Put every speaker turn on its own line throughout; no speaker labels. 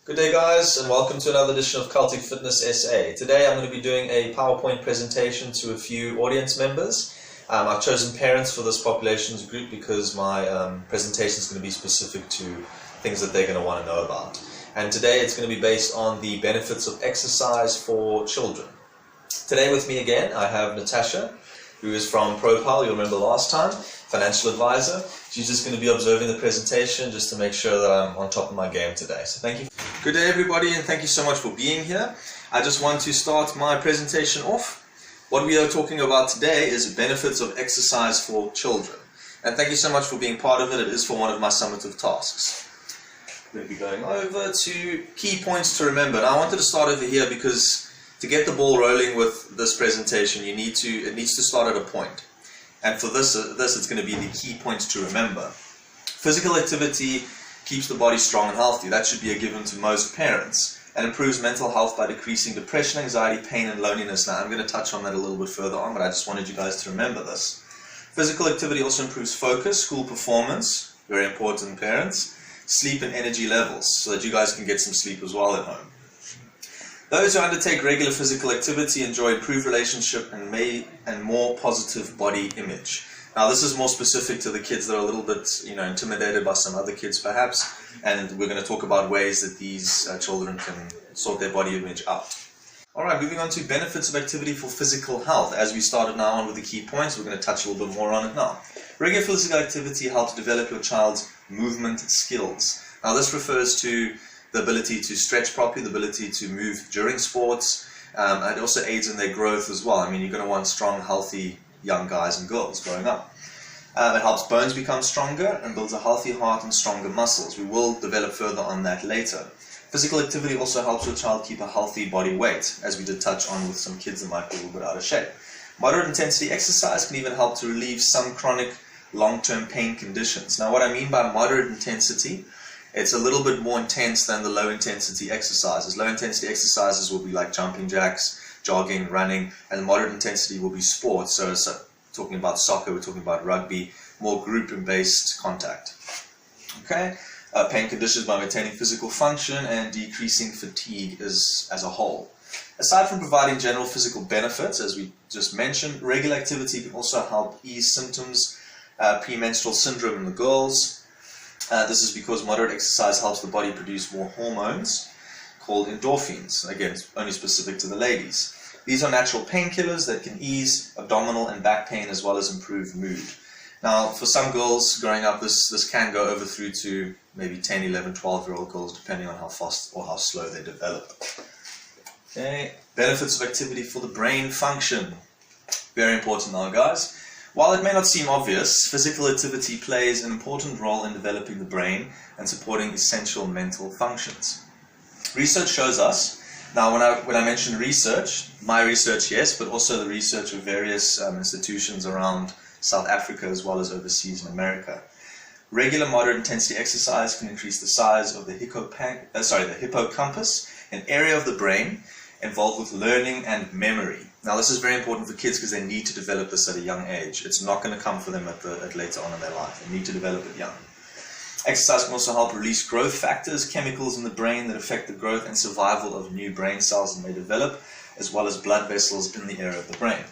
Good day guys, and welcome to another edition of Celtic Fitness SA. Today I'm going to be doing a PowerPoint presentation to a few audience members. I've chosen parents for this populations group because my presentation is going to be specific to things that they're going to want to know about. And today it's going to be based on the benefits of exercise for children. Today with me again I have Natasha, who is from ProPal, you'll remember last time, financial advisor. She's just going to be observing the presentation just to make sure that I'm on top of my game today. So thank you. Good day everybody, and thank you so much for being here. I just want to start my presentation off. What we are talking about today is benefits of exercise for children. And thank you so much for being part of it. It is for one of my summative tasks. We're going to be going over to key points to remember. Now I wanted to start over here because to get the ball rolling with this presentation, it needs to start at a point. And for this it's going to be the key points to remember. Physical activity keeps the body strong and healthy. That should be a given to most parents, and improves mental health by decreasing depression, anxiety, pain and loneliness. Now I'm going to touch on that a little bit further on, but I just wanted you guys to remember this. Physical activity also improves focus, school performance, very important parents, sleep and energy levels, so that you guys can get some sleep as well at home. Those who undertake regular physical activity enjoy improved relationship and more positive body image. Now this is more specific to the kids that are a little bit, intimidated by some other kids perhaps, and we're going to talk about ways that these children can sort their body image out. Alright, moving on to benefits of activity for physical health. As we started now on with the key points, we're going to touch a little bit more on it now. Regular physical activity helps develop your child's movement skills. Now this refers to the ability to stretch properly, the ability to move during sports, and it also aids in their growth as well. I mean, you're going to want strong, healthy young guys and girls growing up. It helps bones become stronger and builds a healthy heart and stronger muscles. We will develop further on that later. Physical activity also helps your child keep a healthy body weight, as we did touch on with some kids that might be a little bit out of shape. Moderate intensity exercise can even help to relieve some chronic long-term pain conditions. Now what I mean by moderate intensity, it's a little bit more intense than the low intensity exercises. Low intensity exercises will be like jumping jacks, jogging, running, and moderate intensity will be sports. So talking about soccer, we're talking about rugby, more group-based contact. Okay, pain conditions by maintaining physical function and decreasing fatigue as a whole. Aside from providing general physical benefits, as we just mentioned, regular activity can also help ease symptoms, premenstrual syndrome in the girls. This is because moderate exercise helps the body produce more hormones called endorphins, again, only specific to the ladies. These are natural painkillers that can ease abdominal and back pain as well as improve mood. Now, for some girls growing up, this can go over through to maybe 10, 11, 12-year-old girls, depending on how fast or how slow they develop. Okay, benefits of activity for the brain function. Very important now, guys. While it may not seem obvious, physical activity plays an important role in developing the brain and supporting essential mental functions. Research shows us, now when I mention research, my research, yes, but also the research of various institutions around South Africa as well as overseas in America. Regular moderate intensity exercise can increase the size of the hippocampus, an area of the brain involved with learning and memory. Now this is very important for kids because they need to develop this at a young age. It's not going to come for them at later on in their life. They need to develop it young. Exercise can also help release growth factors, chemicals in the brain that affect the growth and survival of new brain cells that may develop, as well as blood vessels in the area of the brain.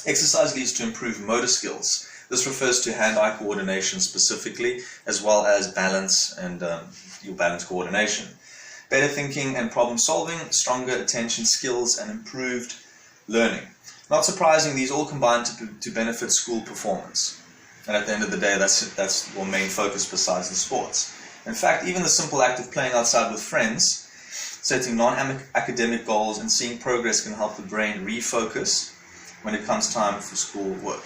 Exercise leads to improved motor skills. This refers to hand-eye coordination specifically, as well as balance and your balance coordination. Better thinking and problem solving, stronger attention skills, and improved learning. Not surprising, these all combine to benefit school performance. And at the end of the day, that's your main focus besides the sports. In fact, even the simple act of playing outside with friends, setting non-academic goals, and seeing progress can help the brain refocus when it comes time for school work.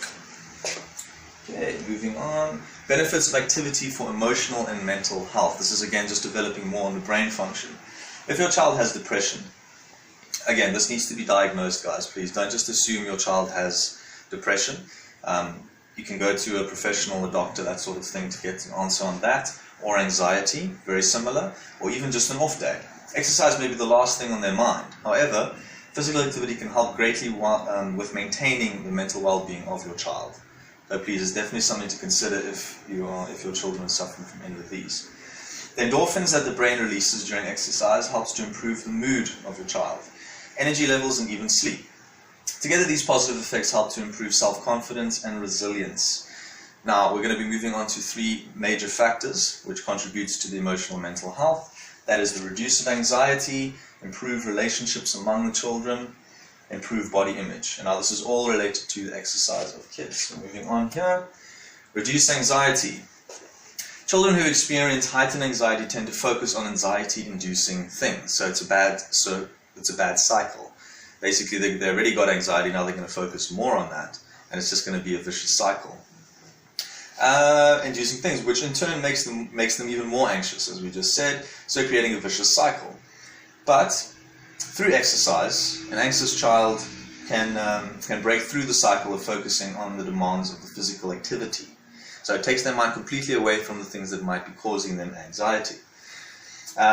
Okay, moving on. Benefits of activity for emotional and mental health. This is again just developing more on the brain function. If your child has depression, again, this needs to be diagnosed, guys. Please don't just assume your child has depression. You can go to a professional, a doctor, that sort of thing, to get an answer on that, or anxiety, very similar, or even just an off day. Exercise may be the last thing on their mind. However, physical activity can help greatly with maintaining the mental well-being of your child. So please, it's definitely something to consider if your children are suffering from any of these. The endorphins that the brain releases during exercise helps to improve the mood of your child, energy levels, and even sleep. Together, these positive effects help to improve self-confidence and resilience. Now, we're going to be moving on to 3 major factors which contributes to the emotional mental health. That is the reduce of anxiety, improve relationships among the children, improve body image. And now this is all related to the exercise of kids. So moving on here, reduce anxiety. Children who experience heightened anxiety tend to focus on anxiety-inducing things. So it's a bad cycle. Basically, they already got anxiety, now they're going to focus more on that, and it's just going to be a vicious cycle. Inducing things, which in turn makes them even more anxious, as we just said, so creating a vicious cycle. But through exercise, an anxious child can break through the cycle of focusing on the demands of the physical activity. So it takes their mind completely away from the things that might be causing them anxiety,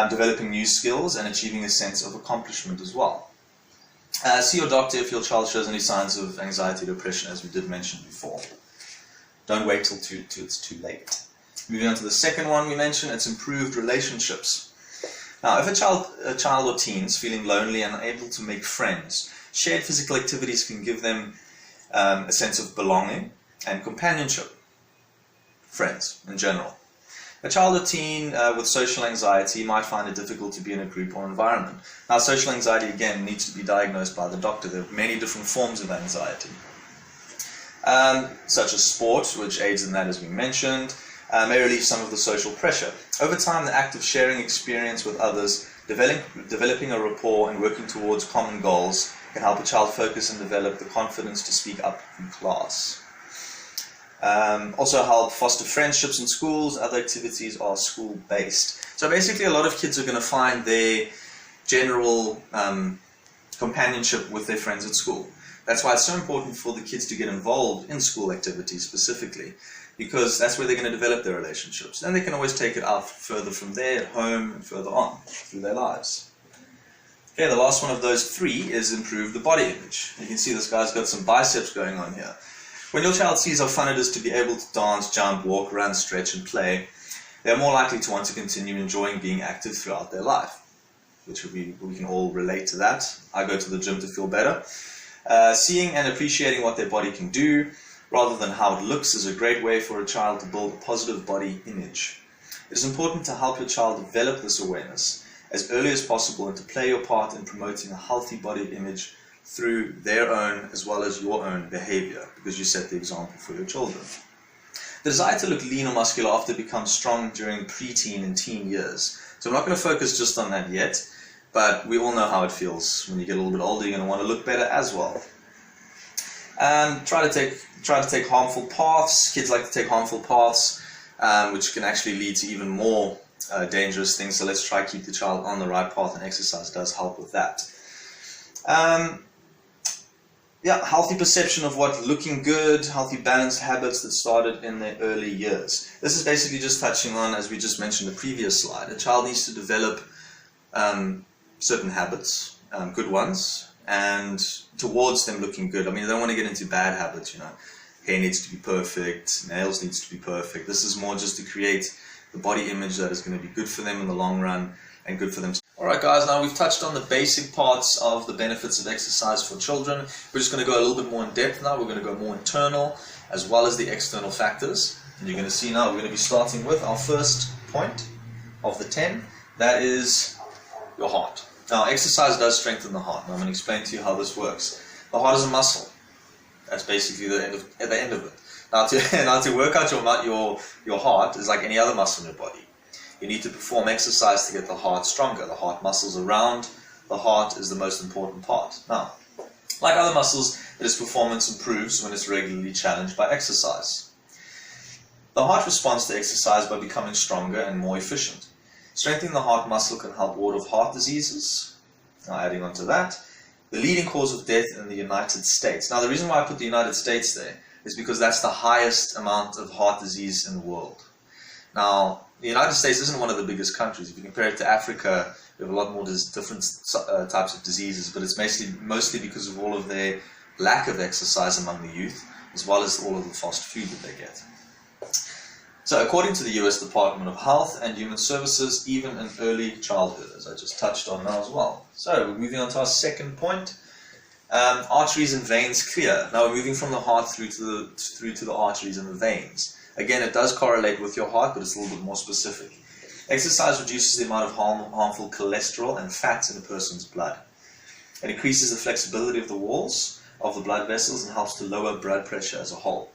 developing new skills and achieving a sense of accomplishment as well. See your doctor if your child shows any signs of anxiety or depression, as we did mention before. Don't wait till it's too late. Moving on to the second one we mentioned, it's improved relationships. Now, if a child or teen is feeling lonely and unable to make friends, shared physical activities can give them a sense of belonging and companionship. Friends, in general. A child or teen with social anxiety might find it difficult to be in a group or environment. Now, social anxiety, again, needs to be diagnosed by the doctor. There are many different forms of anxiety, such as sport, which aids in that, as we mentioned, may relieve some of the social pressure. Over time, the act of sharing experience with others, developing a rapport and working towards common goals can help a child focus and develop the confidence to speak up in class. Also help foster friendships in schools. Other activities are school-based. So basically a lot of kids are going to find their general companionship with their friends at school. That's why it's so important for the kids to get involved in school activities specifically, because that's where they're going to develop their relationships. And they can always take it out further from there, at home, and further on through their lives. Okay, the last one of those 3 is improve the body image. You can see this guy's got some biceps going on here. When your child sees how fun it is to be able to dance, jump, walk, run, stretch, and play, they're more likely to want to continue enjoying being active throughout their life, which we can all relate to that. I go to the gym to feel better. Seeing and appreciating what their body can do, rather than how it looks, is a great way for a child to build a positive body image. It is important to help your child develop this awareness as early as possible and to play your part in promoting a healthy body image through their own as well as your own behavior, because you set the example for your children. The desire to look lean or muscular often becomes strong during preteen and teen years. So I'm not going to focus just on that yet, but we all know how it feels. When you get a little bit older, you're going to want to look better as well. Try to take harmful paths. Kids like to take harmful paths, which can actually lead to even more dangerous things. So let's try to keep the child on the right path, and exercise does help with that. Healthy perception of what looking good, healthy balanced habits that started in their early years. This is basically just touching on, as we just mentioned in the previous slide, a child needs to develop certain habits, good ones, and towards them looking good. I mean, they don't want to get into bad habits, Hair needs to be perfect, nails needs to be perfect. This is more just to create the body image that is going to be good for them in the long run and good for them. Alright guys, now we've touched on the basic parts of the benefits of exercise for children. We're just going to go a little bit more in depth now. We're going to go more internal as well as the external factors. And you're going to see now we're going to be starting with our first point of the 10. That is your heart. Now exercise does strengthen the heart. Now I'm going to explain to you how this works. The heart is a muscle. That's basically the end of it. Now to work out your heart is like any other muscle in your body. You need to perform exercise to get the heart stronger. The heart muscles around the heart is the most important part. Now, like other muscles, its performance improves when it's regularly challenged by exercise. The heart responds to exercise by becoming stronger and more efficient. Strengthening the heart muscle can help ward off heart diseases. Now, adding on to that, the leading cause of death in the United States. Now, the reason why I put the United States there is because that's the highest amount of heart disease in the world. Now, the United States isn't one of the biggest countries. If you compare it to Africa, we have a lot more different types of diseases, but it's mostly because of all of their lack of exercise among the youth, as well as all of the fast food that they get. So according to the US Department of Health and Human Services, even in early childhood, as I just touched on now as well. So we're moving on to our second point. Arteries and veins clear. Now we're moving from the heart through to the arteries and the veins. Again, it does correlate with your heart, but it's a little bit more specific. Exercise reduces the amount of harmful cholesterol and fats in a person's blood. It increases the flexibility of the walls of the blood vessels and helps to lower blood pressure as a whole.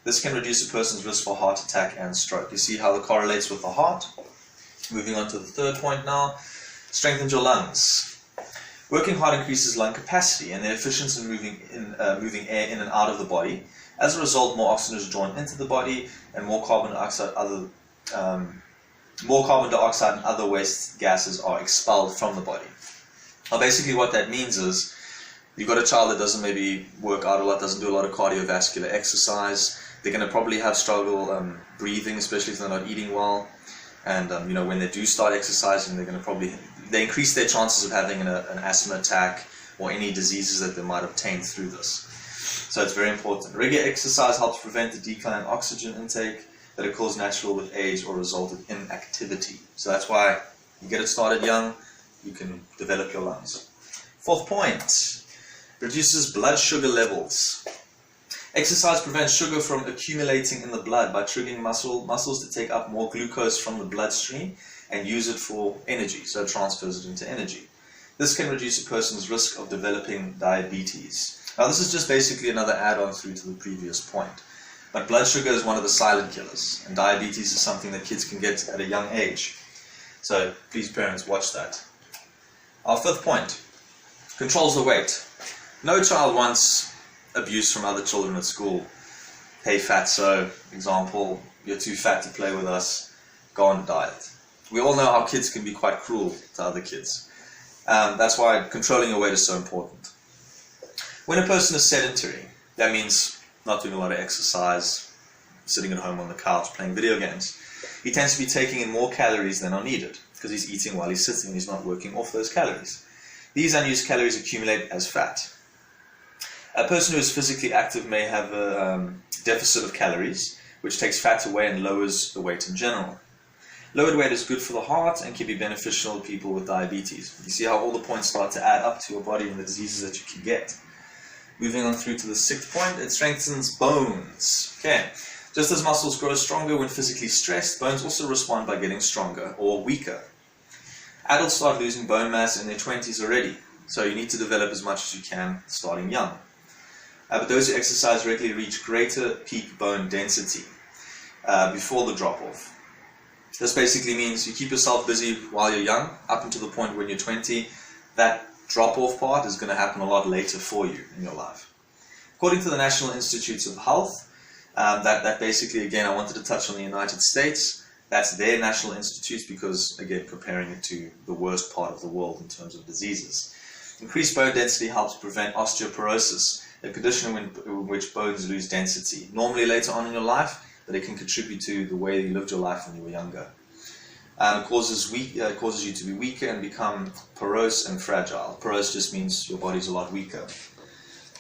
This can reduce a person's risk for heart attack and stroke. You see how it correlates with the heart. Moving on to the third point now. Strengthens your lungs. Working hard increases lung capacity and their efficiency in moving air in and out of the body. As a result, more oxygen is drawn into the body and more carbon dioxide and other waste gases are expelled from the body. Now basically what that means is you've got a child that doesn't maybe work out a lot, doesn't do a lot of cardiovascular exercise. They're going to probably have struggle breathing, especially if they're not eating well. And when they do start exercising, they increase their chances of having an asthma attack or any diseases that they might obtain through this. So it's very important. Regular exercise helps prevent the decline in oxygen intake that occurs naturally with age or result in inactivity. So that's why you get it started young, you can develop your lungs. Fourth point, reduces blood sugar levels. Exercise prevents sugar from accumulating in the blood by triggering muscles to take up more glucose from the bloodstream and use it for energy, so it transfers it into energy. This can reduce a person's risk of developing diabetes. Now this is just basically another add-on through to the previous point. But blood sugar is one of the silent killers, and diabetes is something that kids can get at a young age. So please parents, watch that. Our fifth point, controls the weight. No child wants abuse from other children at school. Hey fatso, example, you're too fat to play with us, go on a diet. We all know how kids can be quite cruel to other kids. That's why controlling your weight is so important. When a person is sedentary, that means not doing a lot of exercise, sitting at home on the couch playing video games. He tends to be taking in more calories than are needed because he's eating while he's sitting and he's not working off those calories. These unused calories accumulate as fat. A person who is physically active may have a deficit of calories, which takes fat away and lowers the weight in general. Lowered weight is good for the heart and can be beneficial to people with diabetes. You see how all the points start to add up to your body and the diseases that you can get. Moving on through to the sixth point, it strengthens bones. Okay, just as muscles grow stronger when physically stressed, bones also respond by getting stronger or weaker. Adults start losing bone mass in their 20s already, so you need to develop as much as you can starting young. But those who exercise regularly reach greater peak bone density before the drop-off. This basically means you keep yourself busy while you're young, up until the point when you're 20. That drop-off part is going to happen a lot later for you in your life. According to the National Institutes of Health, that basically, again, I wanted to touch on the United States. That's their national institutes because, again, comparing it to the worst part of the world in terms of diseases. Increased bone density helps prevent osteoporosis, a condition in which bones lose density, normally later on in your life, but it can contribute to the way you lived your life when you were younger. It causes you to be weaker and become porous and fragile. Porous just means your body's a lot weaker.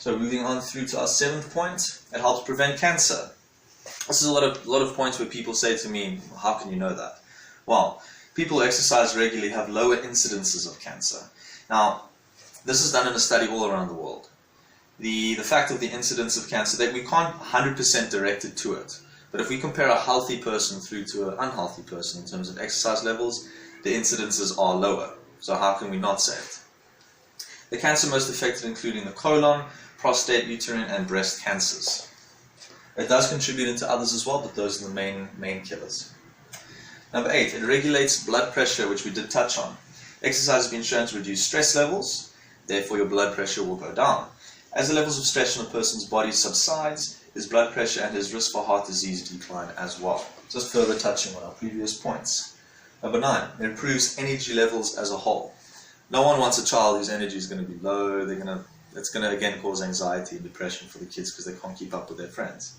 So moving on through to our seventh point, it helps prevent cancer. This is a lot of points where people say to me, how can you know that? Well, people who exercise regularly have lower incidences of cancer. Now, this is done in a study all around the world. The fact of the incidence of cancer, that we can't 100% direct it to it. But if we compare a healthy person through to an unhealthy person in terms of exercise levels, the incidences are lower. So how can we not say it? The cancer most affected including the colon, prostate, uterine, and breast cancers. It does contribute into others as well, but those are the main killers. Number 8, it regulates blood pressure, which we did touch on. Exercise has been shown to reduce stress levels, therefore your blood pressure will go down. As the levels of stress in a person's body subsides, his blood pressure and his risk for heart disease decline as well. Just further touching on our previous points. Number 9, it improves energy levels as a whole. No one wants a child whose energy is going to be low. It's going to again cause anxiety and depression for the kids because they can't keep up with their friends.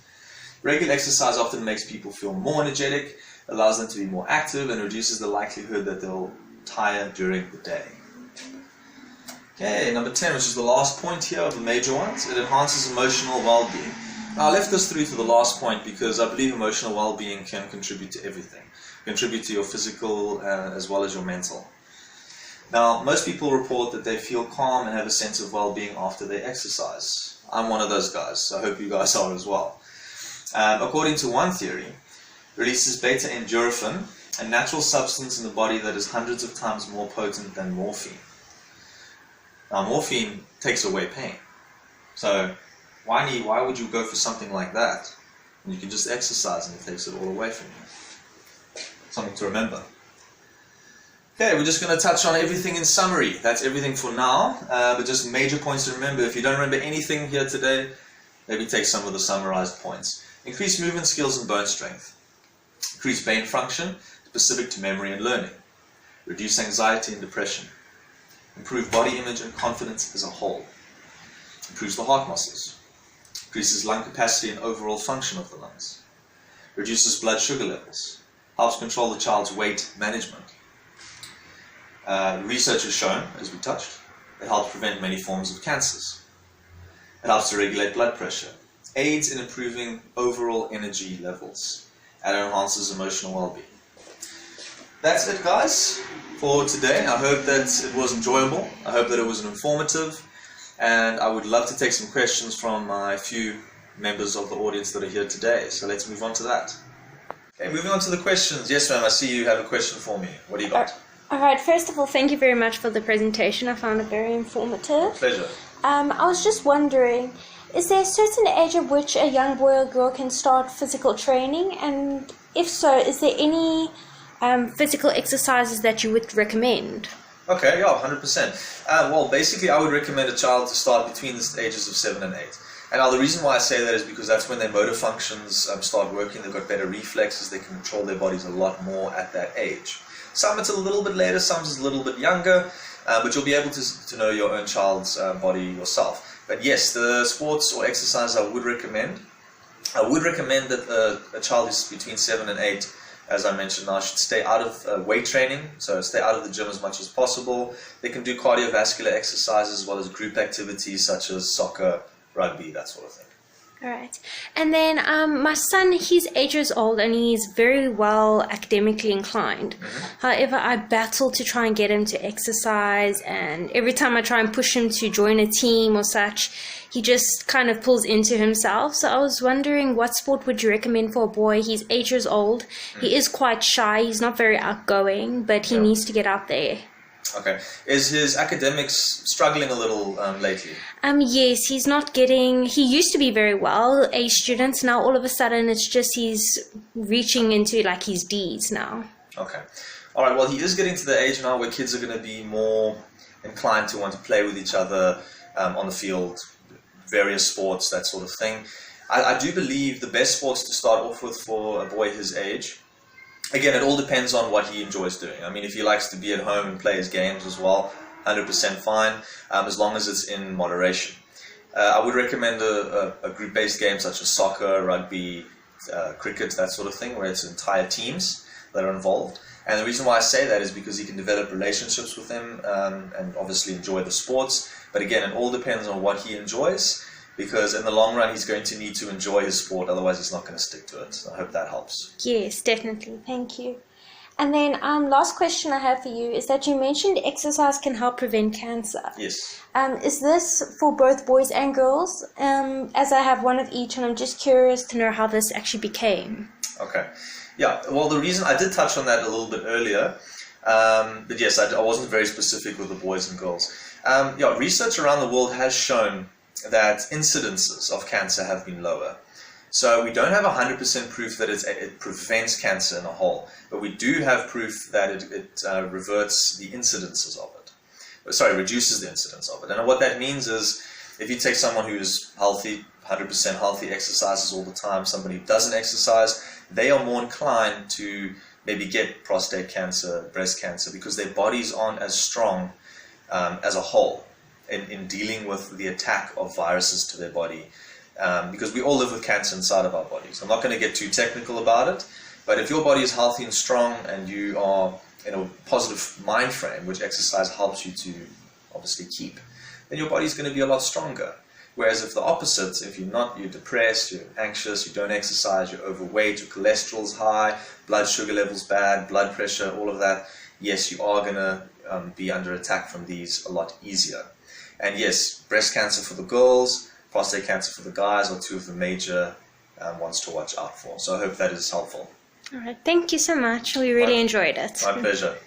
Regular exercise often makes people feel more energetic, allows them to be more active, and reduces the likelihood that they'll tire during the day. Okay, number 10, which is the last point here of the major ones, it enhances emotional well-being. I left this through to the last point because I believe emotional well-being can contribute to everything. Contribute to your physical as well as your mental. Now, most people report that they feel calm and have a sense of well-being after they exercise. I'm one of those guys, so I hope you guys are as well. According to one theory, releases beta-endorphin, a natural substance in the body that is hundreds of times more potent than morphine. Now, morphine takes away pain. So, why would you go for something like that? You can just exercise and it takes it all away from you. Something to remember. Okay, we're just going to touch on everything in summary. That's everything for now, but just major points to remember. If you don't remember anything here today, maybe take some of the summarized points. Increase movement skills and bone strength. Increase brain function, specific to memory and learning. Reduce anxiety and depression. Improve body image and confidence as a whole. Improves the heart muscles. Increases lung capacity and overall function of the lungs. Reduces blood sugar levels. Helps control the child's weight management. Research has shown, as we touched, it helps prevent many forms of cancers. It helps to regulate blood pressure. Aids in improving overall energy levels. And enhances emotional well-being. That's it, guys, for today. I hope that it was enjoyable. I hope that it was informative. And I would love to take some questions from my few members of the audience that are here today. So let's move on to that. Okay, moving on to the questions. Yes, ma'am, I see you have a question for me. What do you got?
All right, first of all, thank you very much for the presentation. I found it very informative.
Pleasure.
I was just wondering, is there a certain age at which a young boy or girl can start physical training? And if so, is there any physical exercises that you would recommend?
Okay, yeah, 100%. Well, basically, I would recommend a child to start between the ages of 7 and 8. And now the reason why I say that is because that's when their motor functions start working. They've got better reflexes. They can control their bodies a lot more at that age. Some it's a little bit later, some it's a little bit younger, but you'll be able to know your own child's body yourself. But yes, the sports or exercise I would recommend. I would recommend that a child is between 7 and 8, as I mentioned now, should stay out of weight training, so stay out of the gym as much as possible. They can do cardiovascular exercises as well as group activities such as soccer, rugby, that sort of thing.
All right. And then my son, he's 8 years old and he's very well academically inclined. However, I battle to try and get him to exercise, and every time I try and push him to join a team or such, he just kind of pulls into himself. So I was wondering, what sport would you recommend for a boy? He's 8 years old. He is quite shy. He's not very outgoing, but he needs to get out there.
Okay. Is his academics struggling a little lately?
Yes, he's not getting... He used to be very well, A students. Now all of a sudden it's just he's reaching into like his D's now.
Okay. All right, well, he is getting to the age now where kids are going to be more inclined to want to play with each other on the field, various sports, that sort of thing. I do believe the best sports to start off with for a boy his age, again, it all depends on what he enjoys doing. I mean, if he likes to be at home and play his games as well, 100% fine, as long as it's in moderation. I would recommend a group-based game such as soccer, rugby, cricket, that sort of thing, where it's entire teams that are involved. And the reason why I say that is because he can develop relationships with them and obviously enjoy the sports. But again, it all depends on what he enjoys, because in the long run, he's going to need to enjoy his sport, otherwise he's not going to stick to it. So I hope that helps.
Yes, definitely. Thank you. And then last question I have for you is that you mentioned exercise can help prevent cancer.
Yes.
Is this for both boys and girls? As I have one of each, and I'm just curious to know how this actually became.
Okay. Yeah, well, the reason I did touch on that a little bit earlier, but yes, I wasn't very specific with the boys and girls. Research around the world has shown that incidences of cancer have been lower. So we don't have 100% proof that it prevents cancer in a whole, but we do have proof that it reverts the incidences of it. Sorry, reduces the incidence of it. And what that means is, if you take someone who's healthy, 100% healthy, exercises all the time, somebody who doesn't exercise, they are more inclined to maybe get prostate cancer, breast cancer, because their bodies aren't as strong as a whole in dealing with the attack of viruses to their body. Because we all live with cancer inside of our bodies. I'm not going to get too technical about it, but if your body is healthy and strong and you are in a positive mind frame, which exercise helps you to obviously keep, then your body is going to be a lot stronger. Whereas if the opposite, if you're depressed, you're anxious, you don't exercise, you're overweight, your cholesterol's high, blood sugar level's bad, blood pressure, all of that, yes, you are going to be under attack from these a lot easier. And yes, breast cancer for the girls, prostate cancer for the guys are two of the major ones to watch out for. So I hope that is helpful.
All right. Thank you so much. We really enjoyed it.
My pleasure.